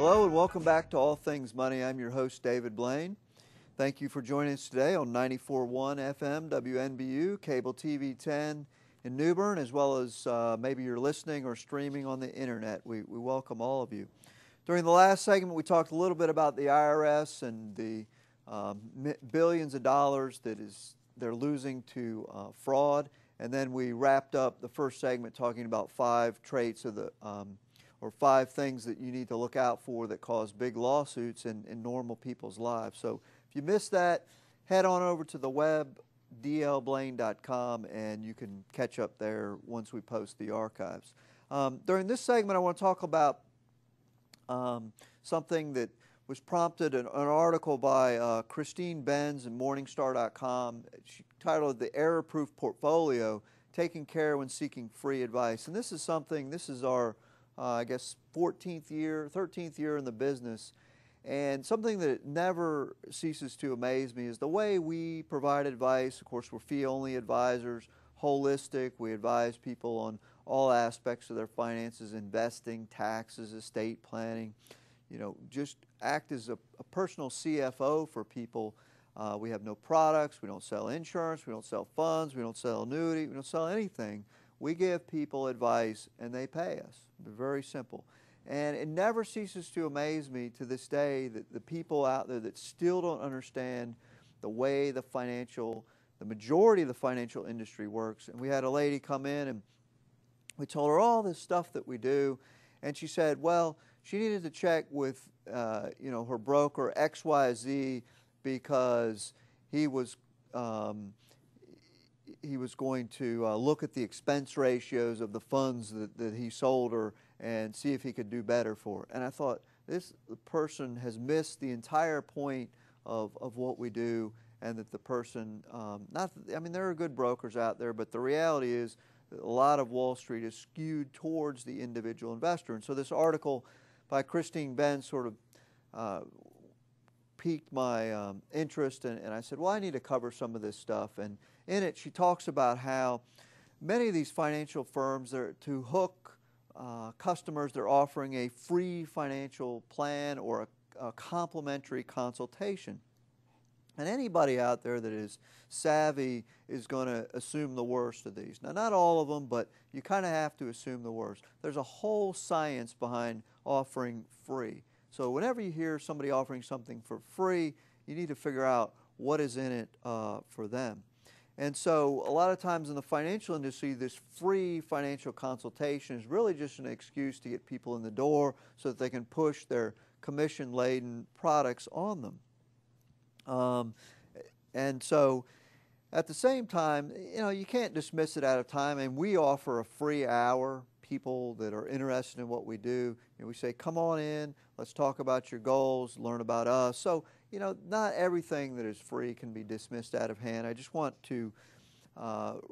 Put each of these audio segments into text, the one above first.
Hello and welcome back to All Things Money. I'm your host, David Blain. Thank you for joining us today on 94.1 FM, WNBU, Cable TV 10 in New Bern, as well as maybe you're listening or streaming on the internet. We welcome all of you. During the last segment, we talked a little bit about the IRS and the billions of dollars that they're losing to fraud. And then we wrapped up the first segment talking about 5 traits of or 5 things that you need to look out for that cause big lawsuits in normal people's lives. So if you missed that, head on over to the web, dlblain.com, and you can catch up there once we post the archives. During this segment, I want to talk about something that was prompted, an article by Christine Benz in Morningstar.com. She titled The Error-Proof Portfolio, Taking Care When Seeking Free Advice. And this is our I guess 13th year in the business, and something that never ceases to amaze me is the way we provide advice. Of course, we're fee-only advisors, holistic. We advise people on all aspects of their finances, investing, taxes, estate planning, just act as a personal CFO for people. We have no products, we don't sell insurance, we don't sell funds, we don't sell annuity, we don't sell anything. We give people advice and they pay us. Very simple. And it never ceases to amaze me to this day that the people out there that still don't understand the way the majority of the financial industry works. And we had a lady come in and we told her all this stuff that we do. And she said, well, she needed to check with her broker XYZ because he was going to look at the expense ratios of the funds that he sold her and see if he could do better for her. And I thought, this person has missed the entire point of what we do, and that the person, there are good brokers out there, but the reality is that a lot of Wall Street is skewed towards the individual investor. And so this article by Christine Benz sort of piqued my interest, and I said, well, I need to cover some of this stuff. And in it, she talks about how many of these financial firms, to hook customers, they're offering a free financial plan or a complimentary consultation. And anybody out there that is savvy is going to assume the worst of these. Now, not all of them, but you kind of have to assume the worst. There's a whole science behind offering free. So whenever you hear somebody offering something for free, you need to figure out what is in it for them. And so a lot of times in the financial industry, this free financial consultation is really just an excuse to get people in the door so that they can push their commission-laden products on them. And so at the same time, you can't dismiss it out of time. And we offer a free hour. People that are interested in what we do, we say, come on in, let's talk about your goals, learn about us. So, not everything that is free can be dismissed out of hand. I just want to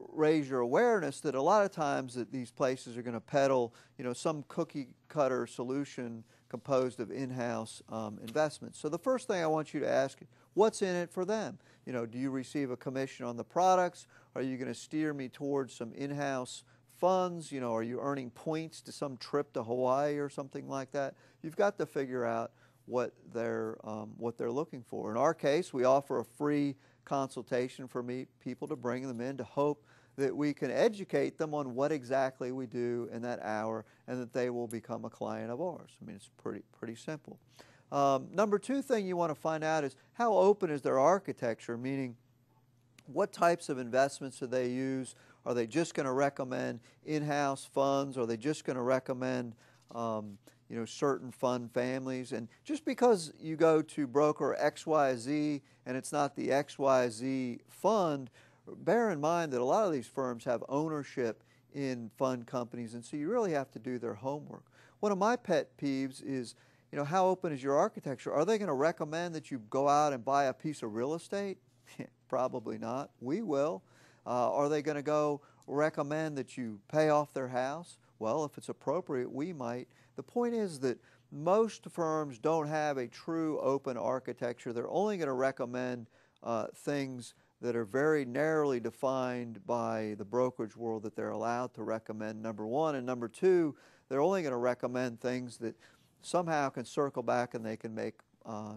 raise your awareness that a lot of times that these places are going to peddle, some cookie cutter solution composed of in-house investments. So the first thing I want you to ask, what's in it for them? Do you receive a commission on the products? Are you going to steer me towards some in-house funds? Are you earning points to some trip to Hawaii or something like that? You've got to figure out what they're looking for. In our case, we offer a free consultation for people to bring them in to hope that we can educate them on what exactly we do in that hour and that they will become a client of ours. It's pretty simple. Number 2 thing you want to find out is how open is their architecture, meaning what types of investments do they use? Are they just going to recommend in-house funds? Are they just going to recommend certain fund families? And just because you go to broker XYZ and it's not the XYZ fund, bear in mind that a lot of these firms have ownership in fund companies, and so you really have to do their homework. One of my pet peeves is, how open is your architecture? Are they going to recommend that you go out and buy a piece of real estate? Probably not. We will. Are they going to go recommend that you pay off their house? Well, if it's appropriate, we might. The point is that most firms don't have a true open architecture. They're only going to recommend things that are very narrowly defined by the brokerage world that they're allowed to recommend, number one. And number two, they're only going to recommend things that somehow can circle back and they can make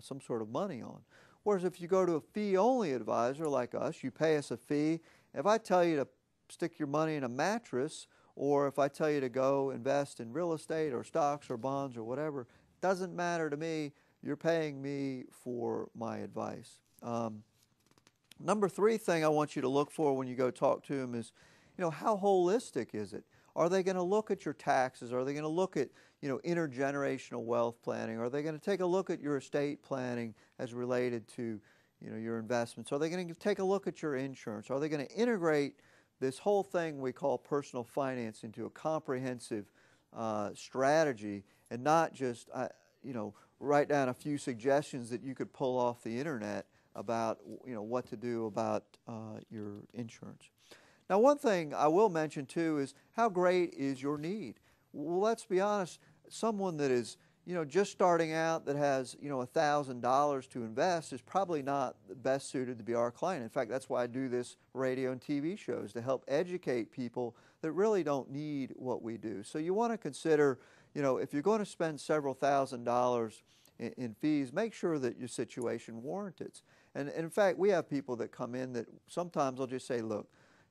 some sort of money on. Whereas if you go to a fee-only advisor like us, you pay us a fee. If I tell you to stick your money in a mattress, or if I tell you to go invest in real estate or stocks or bonds or whatever, it doesn't matter to me. You're paying me for my advice. Number 3 thing I want you to look for when you go talk to them is, how holistic is it? Are they going to look at your taxes? Are they going to look at, intergenerational wealth planning? Are they going to take a look at your estate planning as related to, your investments? Are they going to take a look at your insurance? Are they going to integrate this whole thing we call personal finance into a comprehensive strategy, and not just, write down a few suggestions that you could pull off the internet about, what to do about your insurance? Now, one thing I will mention too is, how great is your need? Well, let's be honest, someone that is, just starting out, that has, $1,000 to invest, is probably not the best suited to be our client. In fact, that's why I do this radio and TV shows, to help educate people that really don't need what we do. So you want to consider, if you're going to spend several $1,000s in fees, make sure that your situation warrants it. And in fact, we have people that come in that sometimes I'll just say, look,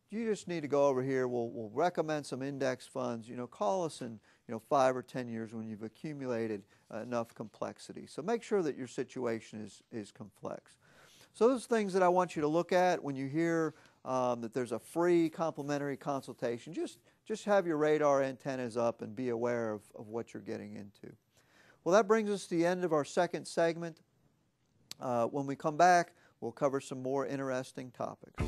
you just need to go over here. We'll recommend some index funds. Call us in 5 or 10 years when you've accumulated enough complexity. So make sure that your situation is complex. So those things that I want you to look at when you hear that there's a free complimentary consultation. Just have your radar antennas up and be aware of what you're getting into. Well, that brings us to the end of our second segment. When we come back, we'll cover some more interesting topics.